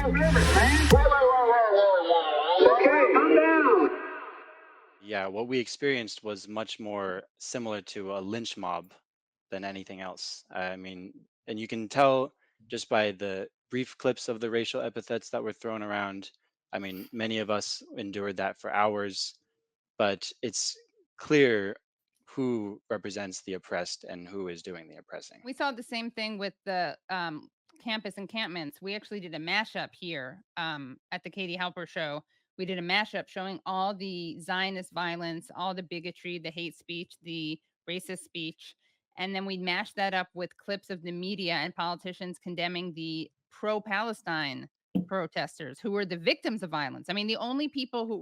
Okay, calm down. Yeah, what we experienced was much more similar to a lynch mob than anything else. I mean, and you can tell just by the brief clips of the racial epithets that were thrown around. I mean, many of us endured that for hours, but it's clear who represents the oppressed and who is doing the oppressing. We saw the same thing with the campus encampments. We actually did a mashup here at the Katie Halper show. We did a mashup showing all the Zionist violence, all the bigotry, the hate speech, the racist speech. And then we mashed that up with clips of the media and politicians condemning the pro Palestine protesters who were the victims of violence. I mean, the only people who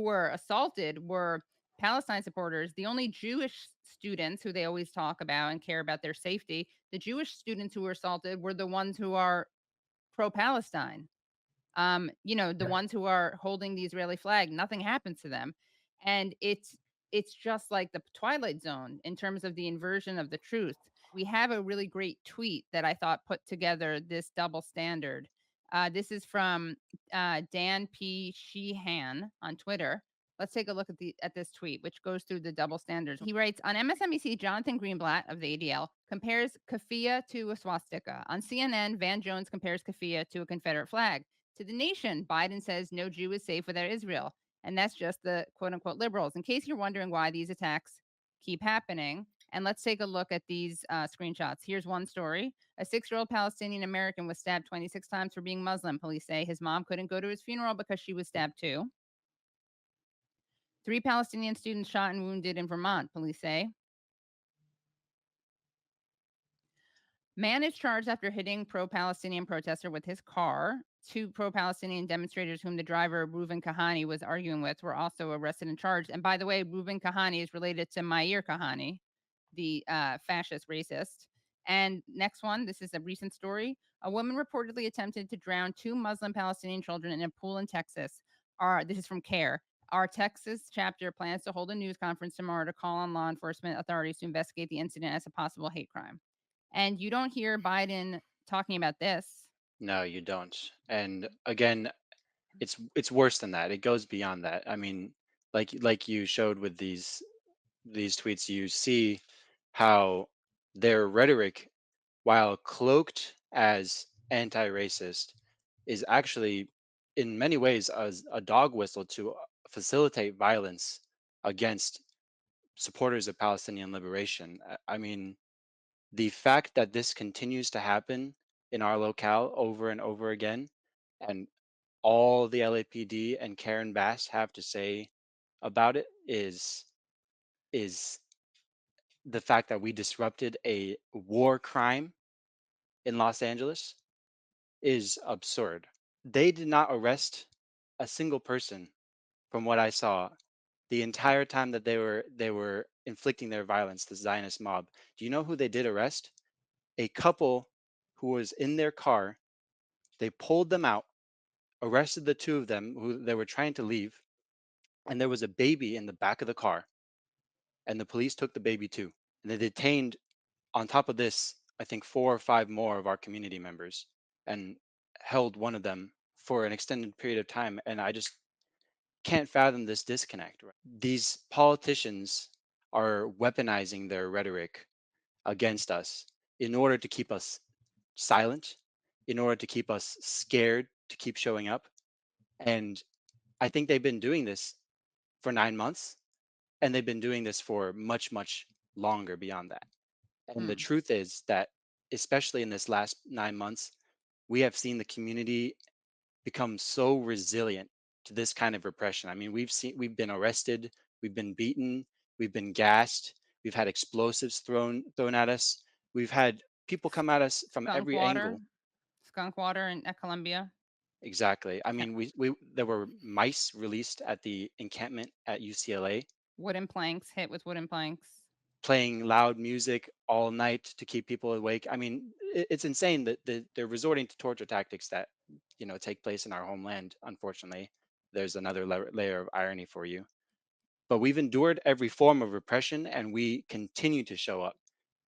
were assaulted were Palestine supporters. The only Jewish students who they always talk about and care about their safety, the Jewish students who were assaulted were the ones who are pro-Palestine. The ones who are holding the Israeli flag, nothing happens to them. And it's just like the Twilight Zone in terms of the inversion of the truth. We have a really great tweet that I thought put together this double standard. This is from Dan P. Sheehan on Twitter. Let's take a look at this tweet, which goes through the double standards. He writes on MSNBC, Jonathan Greenblatt of the ADL compares keffiyeh to a swastika. On CNN, Van Jones compares keffiyeh to a Confederate flag. To The Nation, Biden says no Jew is safe without Israel. And that's just the quote unquote liberals. In case you're wondering why these attacks keep happening, and let's take a look at these screenshots. Here's one story. A 6-year-old Palestinian American was stabbed 26 times for being Muslim. Police say his mom couldn't go to his funeral because she was stabbed too. 3 Palestinian students shot and wounded in Vermont, police say. Man is charged after hitting pro-Palestinian protester with his car. 2 pro-Palestinian demonstrators whom the driver, Reuven Kahani, was arguing with were also arrested and charged. And by the way, Reuven Kahani is related to Meir Kahani, the fascist racist. And next one, this is a recent story. A woman reportedly attempted to drown 2 Muslim Palestinian children in a pool in Texas. This is from CARE. Our Texas chapter plans to hold a news conference tomorrow to call on law enforcement authorities to investigate the incident as a possible hate crime. And you don't hear Biden talking about this. No, you don't. And again, it's worse than that. It goes beyond that. I mean, like you showed with these tweets, you see how their rhetoric, while cloaked as anti-racist, is actually in many ways as a dog whistle to facilitate violence against supporters of Palestinian liberation. I mean, the fact that this continues to happen in our locale over and over again, and all the LAPD and Karen Bass have to say about it is the fact that we disrupted a war crime in Los Angeles is absurd. They did not arrest a single person from what I saw the entire time that they were inflicting their violence, the Zionist mob. Do you know who they did arrest? A couple who was in their car. They pulled them out, arrested the 2 of them who they were trying to leave, and there was a baby in the back of the car, and the police took the baby too. And they detained, on top of this, I think 4 or 5 more of our community members and held one of them for an extended period of time. And I just can't fathom this disconnect. These politicians are weaponizing their rhetoric against us in order to keep us silent, in order to keep us scared to keep showing up. And I think they've been doing this for 9 months, and they've been doing this for much, much longer beyond that. And the truth is that, especially in this last 9 months, we have seen the community become so resilient to this kind of repression. I mean, we've been arrested, we've been beaten, we've been gassed, we've had explosives thrown at us, we've had people come at us from every angle. Skunk water at Columbia. Exactly. I mean, we there were mice released at the encampment at UCLA, Wooden planks, hit with wooden planks. playing loud music all night to keep people awake. I mean, it's insane that they're resorting to torture tactics that, take place in our homeland. Unfortunately, there's another layer of irony for you. But we've endured every form of repression, and we continue to show up.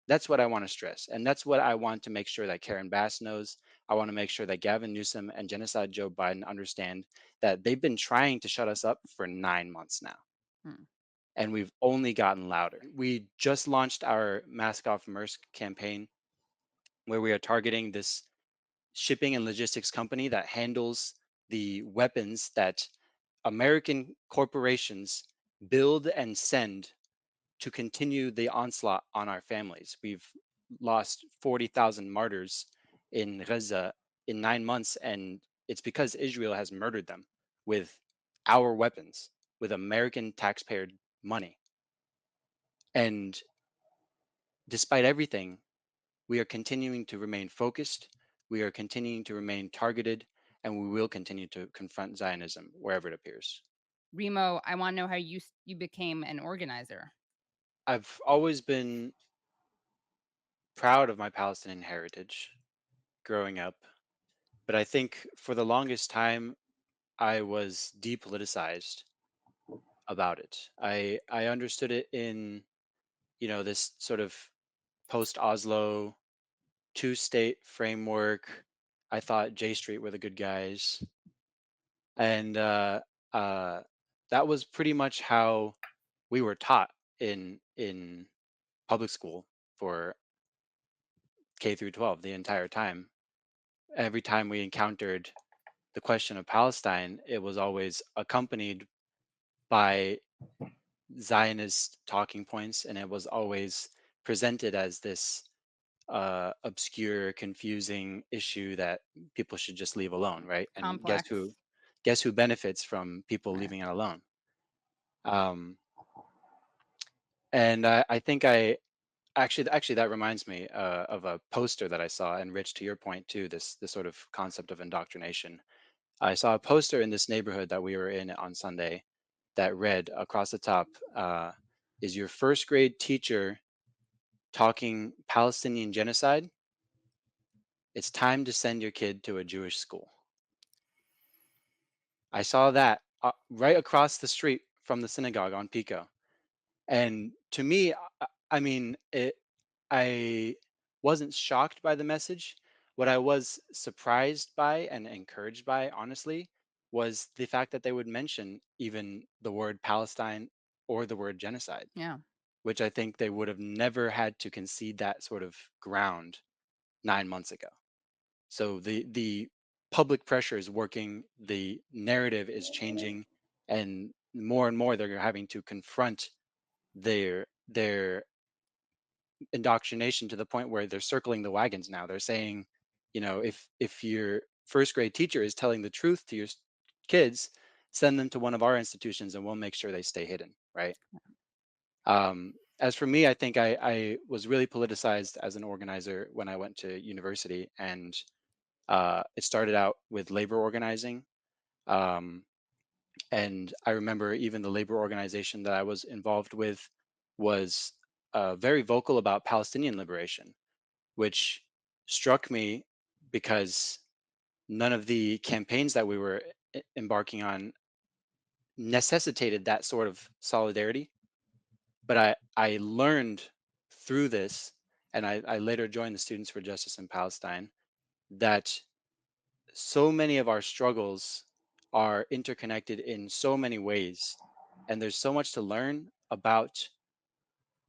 That's what I want to stress, and that's what I want to make sure that Karen Bass knows. I want to make sure that Gavin Newsom and Genocide Joe Biden understand that they've been trying to shut us up for 9 months now, Mm. and we've only gotten louder. We just launched our Mask Off Mersk campaign, where we are targeting this shipping and logistics company that handles the weapons that American corporations build and send to continue the onslaught on our families. We've lost 40,000 martyrs in Gaza in 9 months, and it's because Israel has murdered them with our weapons, with American taxpayer money. And despite everything, we are continuing to remain focused, we are continuing to remain targeted, and we will continue to confront Zionism wherever it appears. Remo, I want to know how you became an organizer. I've always been proud of my Palestinian heritage growing up, but I think for the longest time I was depoliticized about it. I understood it in, this sort of post Oslo two-state framework. I thought J Street were the good guys, and uh, that was pretty much how we were taught in public school for K through 12 the entire time. Every time we encountered the question of Palestine, it was always accompanied by Zionist talking points, and it was always presented as this obscure, confusing issue that people should just leave alone, right? And guess Complex. who? Guess who benefits from people Right. leaving it alone? Um, and I think actually that reminds me of a poster that I saw. And Rich, to your point too, this sort of concept of indoctrination. I saw a poster in this neighborhood that we were in on Sunday that read across the top, "Is your first grade teacher talking Palestinian genocide? It's time to send your kid to a Jewish school." I saw that right across the street from the synagogue on Pico. And to me, I mean, I wasn't shocked by the message. What I was surprised by and encouraged by, honestly, was the fact that they would mention even the word Palestine or the word genocide, Yeah. which I think they would have never had to concede that sort of ground 9 months ago. So the public pressure is working, the narrative is changing, and more they're having to confront their indoctrination to the point where they're circling the wagons now. They're saying, if your first grade teacher is telling the truth to your kids, send them to one of our institutions and we'll make sure they stay hidden, right? As for me, I think I was really politicized as an organizer when I went to university, and it started out with labor organizing. Um, and I remember even the labor organization that I was involved with was very vocal about Palestinian liberation, which struck me because none of the campaigns that we were embarking on necessitated that sort of solidarity. But I learned through this, and I later joined the Students for Justice in Palestine, that so many of our struggles are interconnected in so many ways. And there's so much to learn about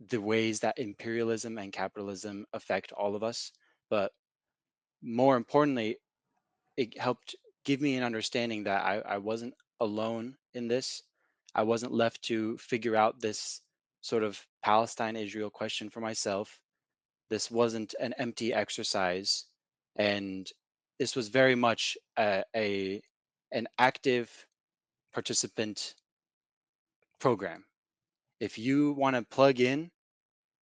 the ways that imperialism and capitalism affect all of us. But more importantly, it helped give me an understanding that I wasn't alone in this. I wasn't left to figure out this sort of Palestine Israel question for myself. This wasn't an empty exercise, and this was very much an active participant program. If you want to plug in,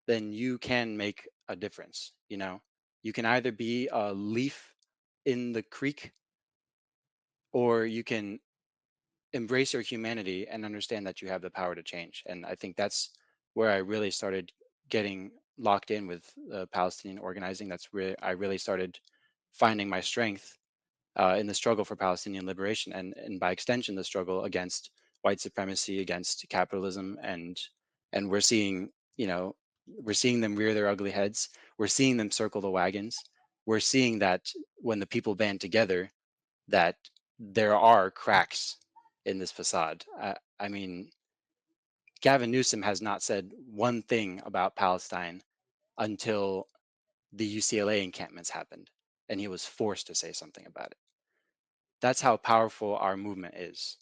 then you can make a difference. You can either be a leaf in the creek, or you can embrace your humanity and understand that you have the power to change. And I think that's where I really started getting locked in with Palestinian organizing. That's where I really started finding my strength in the struggle for Palestinian liberation, and by extension, the struggle against white supremacy, against capitalism, and we're seeing them rear their ugly heads. We're seeing them circle the wagons, we're seeing that when the people band together, that there are cracks in this facade. I mean, Gavin Newsom has not said one thing about Palestine until the UCLA encampments happened, and he was forced to say something about it. That's how powerful our movement is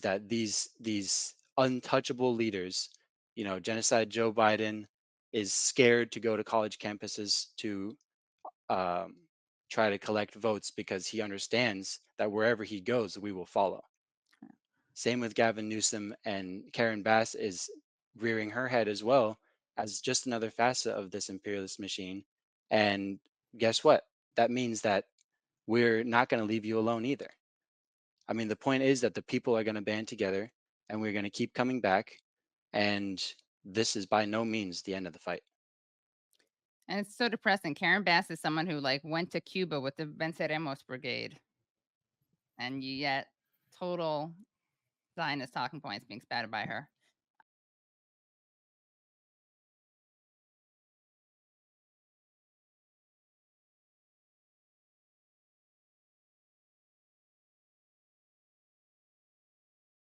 that these untouchable leaders, genocide Joe Biden is scared to go to college campuses to um, try to collect votes because he understands that wherever he goes, we will follow. Same with Gavin Newsom, and Karen Bass is rearing her head as well as just another facet of this imperialist machine. And guess what? That means that we're not going to leave you alone either. I mean, the point is that the people are going to band together and we're going to keep coming back. And this is by no means the end of the fight. And it's so depressing. Karen Bass is someone who like went to Cuba with the Venceremos Brigade, and yet total Zionist talking points being spouted by her.